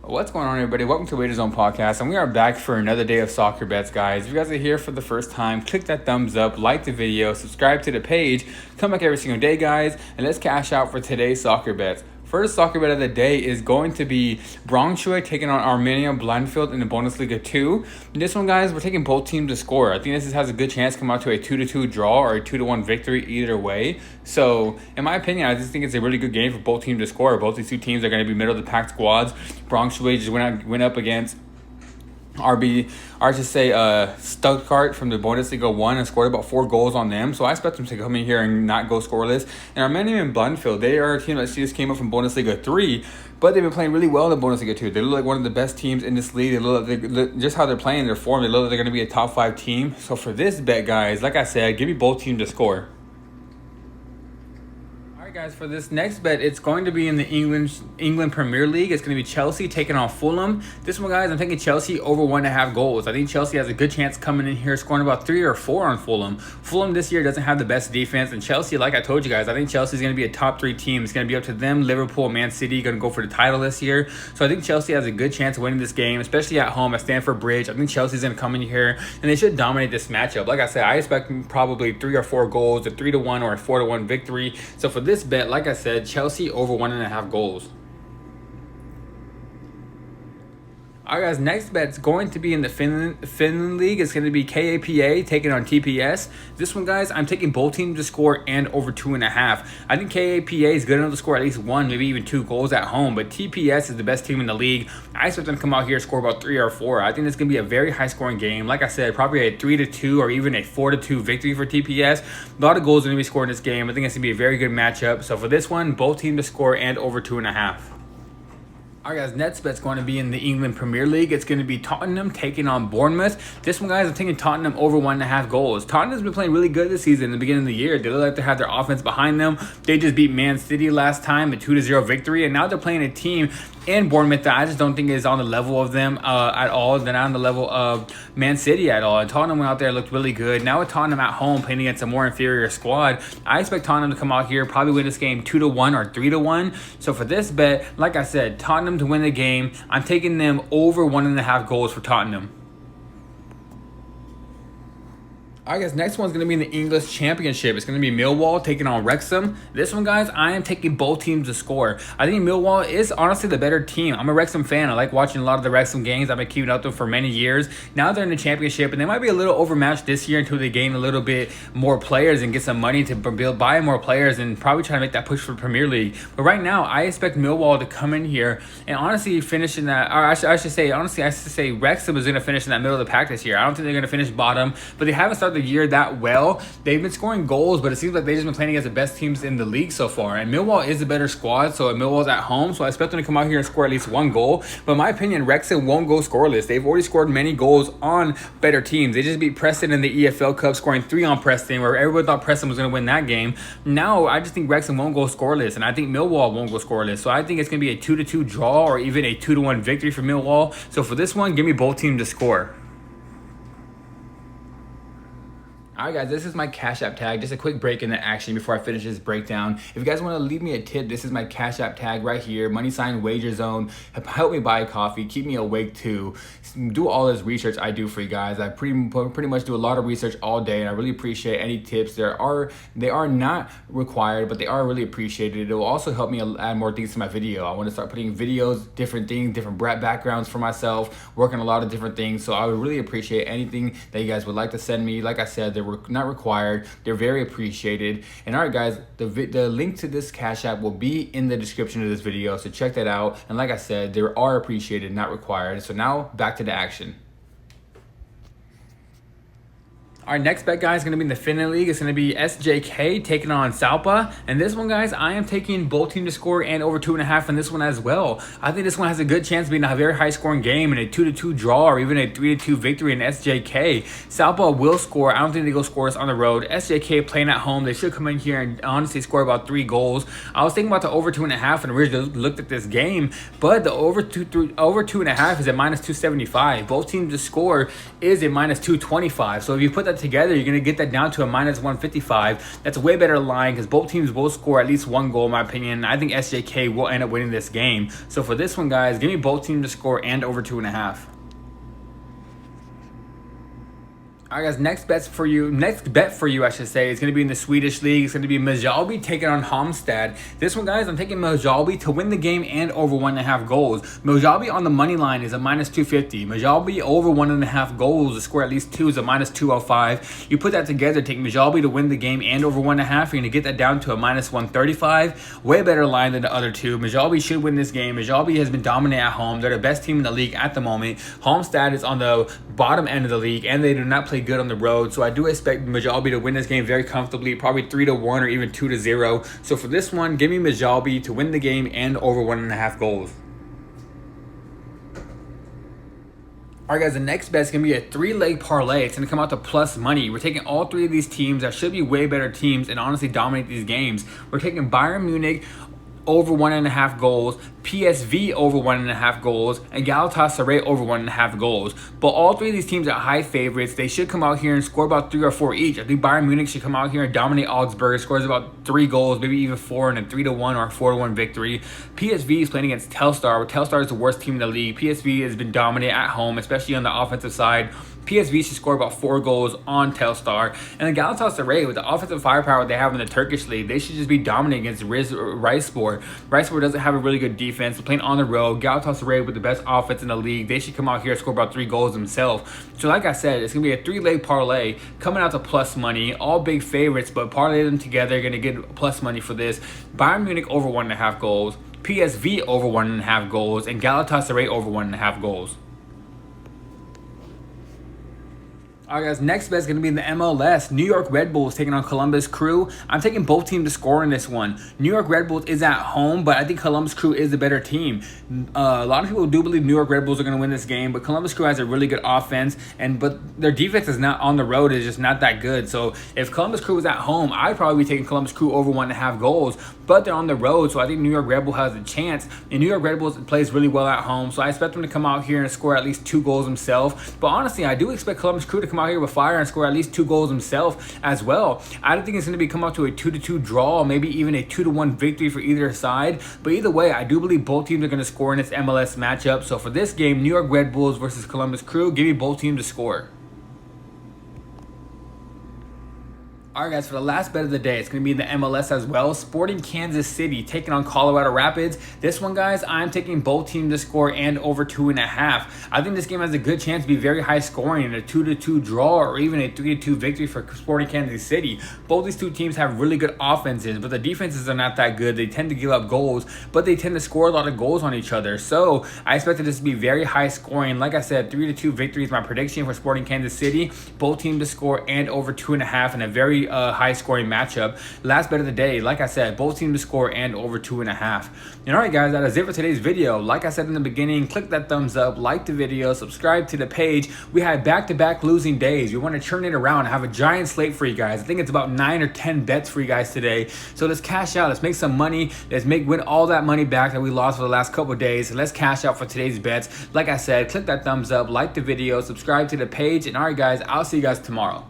What's going on, everybody? Welcome to Wager Zone Podcast, and we are back for another day of soccer bets, guys. If you guys are here for the first time, click that thumbs up, like the video, subscribe to the page, come back every single day, guys, and let's cash out for today's soccer bets. First soccer bet of the day is going to be Braunschwig taking on Arminia Bleifield in the Bundesliga 2. This one, guys, we're taking both teams to score. I think this has a good chance to come out to a 2-2 draw or a 2-1 victory either way. So, in my opinion, I just think it's a really good game for both teams to score. Both these two teams are going to be middle of the pack squads. Braunschwig just went up against Stuttgart from the Bundesliga 1 and scored about 4 goals on them. So I expect them to come in here and not go scoreless. And Arminia and Bleifield, they are a team that just came up from Bundesliga 3, but they've been playing really well in the Bundesliga 2. They look like one of the best teams in this league. They look like just how they're playing, their form, they look like they're going to be a top 5 team. So for this bet, guys, like I said, give me both teams to score. Guys, for this next bet, it's going to be in the England Premier League. It's going to be Chelsea taking on Fulham. This one, guys, I'm taking Chelsea over 1.5 goals. I think Chelsea has a good chance coming in here scoring about 3 or 4 on Fulham. Fulham this year doesn't have the best defense, and Chelsea, like I told you guys, I think Chelsea is going to be a top 3 team. It's going to be up to them. Liverpool, Man City going to go for the title this year. So I think Chelsea has a good chance of winning this game, especially at home at Stamford Bridge. I think Chelsea's going to come in here and they should dominate this matchup. Like I said, I expect probably 3 or 4 goals, a 3-1 or a 4-1 victory. So for this bet, like I said, Chelsea over 1.5 goals. Alright, guys, next bet's going to be in the Finland League. It's going to be KaPa taking on TPS. This one, guys, I'm taking both teams to score and over 2.5. I think KaPa is good enough to score at least 1, maybe even 2 goals at home, but TPS is the best team in the league. I expect them to come out here and score about 3 or 4. I think it's going to be a very high-scoring game. Like I said, probably a 3-2 or even a 4-2 victory for TPS. A lot of goals are going to be scored in this game. I think it's going to be a very good matchup. So for this one, both teams to score and over 2.5. Alright, guys, next bet's going to be in the England Premier League. It's going to be Tottenham taking on Bournemouth. This one, guys, I'm taking Tottenham over 1.5 goals. Tottenham's been playing really good this season in the beginning of the year. They look like they have their offense behind them. They just beat Man City last time, a 2-0 victory, and now they're playing a team in Bournemouth that I just don't think is on the level of them at all. They're not on the level of Man City at all. And Tottenham went out there and looked really good. Now with Tottenham at home playing against a more inferior squad, I expect Tottenham to come out here, probably win this game 2-1 or 3-1. So for this bet, like I said, Tottenham to win the game, I'm taking them over 1.5 goals for Tottenham. Alright, guys, next one's going to be in the English Championship. It's going to be Millwall taking on Wrexham. This one, guys, I am taking both teams to score. I think Millwall is honestly the better team. I'm a Wrexham fan. I like watching a lot of the Wrexham games. I've been keeping up with them for many years. Now they're in the Championship, and they might be a little overmatched this year until they gain a little bit more players and get some money to buy more players and probably try to make that push for the Premier League. But right now, I expect Millwall to come in here and honestly finish in that, or I should say Wrexham is going to finish in that middle of the pack this year. I don't think they're going to finish bottom, but they haven't started the year that well. They've been scoring goals, but it seems like they've just been playing against the best teams in the league so far. And Millwall is a better squad, so Millwall's at home, so I expect them to come out here and score at least 1 goal. But in my opinion, Wrexham won't go scoreless. They've already scored many goals on better teams. They just beat Preston in the EFL Cup, scoring 3 on Preston, where everyone thought Preston was going to win that game. Now, I just think Wrexham won't go scoreless, and I think Millwall won't go scoreless. So I think it's going to be a 2-2 draw or even a 2-1 victory for Millwall. So for this one, give me both teams to score. Alright, guys, this is my Cash App tag. Just a quick break in the action before I finish this breakdown. If you guys want to leave me a tip, this is my Cash App tag right here. Money sign Wager Zone. Help me buy a coffee. Keep me awake to do all this research I do for you guys. I pretty much do a lot of research all day, and I really appreciate any tips. They are not required, but they are really appreciated. It will also help me add more things to my video. I want to start putting videos, different things, different backgrounds for myself, working a lot of different things. So I would really appreciate anything that you guys would like to send me. Like I said, they're not required. They're very appreciated. And all right, guys, the link to this Cash App will be in the description of this video, so check that out. And like I said, they are appreciated, not required. So now back to the action. Our next bet, guys, is going to be in the Finland League. It's going to be SJK taking on SalPa. And this one, guys, I am taking both teams to score and over 2.5 in this one as well. I think this one has a good chance of being a very high-scoring game and a 2-2 draw or even a 3-2 victory in SJK. SalPa will score. I don't think they go scoreless on the road. SJK playing at home. They should come in here and honestly score about 3 goals. I was thinking about the over 2.5 and originally looked at this game, but the over 2.5 is at -275. Both teams to score is a -225. So if you put that that together, you're going to get that down to a minus 155. That's a way better line because both teams will score at least one goal, in my opinion. I think SJK will end up winning this game. So for this one, guys, give me both teams to score and over 2.5. All right, guys, next bet for you, I should say, is going to be in the Swedish league. It's going to be Mjallby taking on Halmstad. This one, guys, I'm taking Mjallby to win the game and over 1.5 goals. Mjallby on the money line is a minus 250. Mjallby over 1.5 goals to score at least 2 is a minus 205. You put that together, take Mjallby to win the game and over 1.5. You're going to get that down to a minus 135. Way better line than the other two. Mjallby should win this game. Mjallby has been dominant at home. They're the best team in the league at the moment. Halmstad is on the bottom end of the league, and they do not play good on the road, so I do expect Mjallby to win this game very comfortably, probably 3-1 or even 2-0. So for this one, give me Mjallby to win the game and over 1.5 goals. All right, guys, the next bet is going to be a 3-leg parlay. It's going to come out to plus money. We're taking all 3 of these teams that should be way better teams and honestly dominate these games. We're taking Bayern Munich over 1.5 goals, PSV over 1.5 goals, and Galatasaray over 1.5 goals. But all 3 of these teams are high favorites. They should come out here and score about 3 or 4 each. I think Bayern Munich should come out here and dominate Augsburg, scores about 3 goals, maybe even 4 in a 3-1 or 4-1 victory. PSV is playing against Telstar, where Telstar is the worst team in the league. PSV has been dominant at home, especially on the offensive side. PSV should score about 4 goals on Telstar. And the Galatasaray, with the offensive firepower they have in the Turkish league, they should just be dominant against Rizespor. Rizespor doesn't have a really good defense. They're playing on the road. Galatasaray with the best offense in the league. They should come out here and score about 3 goals themselves. So like I said, it's going to be a 3-leg parlay coming out to plus money. All big favorites, but parlay them together. You're going to get plus money for this. Bayern Munich over 1.5 goals. PSV over 1.5 goals. And Galatasaray over 1.5 goals. All right, guys, next bet is going to be in the MLS. New York Red Bulls taking on Columbus Crew. I'm taking both teams to score in this one. New York Red Bulls is at home, but I think Columbus Crew is the better team. A lot of people do believe New York Red Bulls are going to win this game, but Columbus Crew has a really good offense, but their defense is not on the road. It's just not that good. So if Columbus Crew was at home, I'd probably be taking Columbus Crew over 1.5 goals, but they're on the road, so I think New York Red Bull has a chance. And New York Red Bulls plays really well at home, so I expect them to come out here and score at least 2 goals themselves. But honestly, I do expect Columbus Crew to come out here with fire and score at least 2 goals himself as well. I don't think it's going to be come out to a 2-2 draw, maybe even a 2-1 victory for either side. But either way, I do believe both teams are going to score in this MLS matchup. So for this game, New York Red Bulls versus Columbus Crew, give me both teams to score. All right, guys, for the last bet of the day, it's going to be in the MLS as well. Sporting Kansas City taking on Colorado Rapids. This one, guys, I'm taking both teams to score and over 2.5. I think this game has a good chance to be very high scoring, a 2-2 draw or even a 3-2 victory for Sporting Kansas City. Both these two teams have really good offenses, but the defenses are not that good. They tend to give up goals, but they tend to score a lot of goals on each other. So I expected this to be very high scoring. Like I said, 3-2 victory is my prediction for Sporting Kansas City. Both teams to score and over 2.5 in a very high scoring matchup. Last bet of the day, like I said, both teams to score and over 2.5. And all right, guys, that is it for today's video. Like I said in the beginning, click that thumbs up, like the video, subscribe to the page. We had back-to-back losing days. We want to turn it around and have a giant slate for you guys. I think it's about 9 or 10 bets for you guys today. So let's cash out. Let's make some money. Let's win all that money back that we lost for the last couple of days. So let's cash out for today's bets. Like I said, click that thumbs up, like the video, subscribe to the page. And all right, guys, I'll see you guys tomorrow.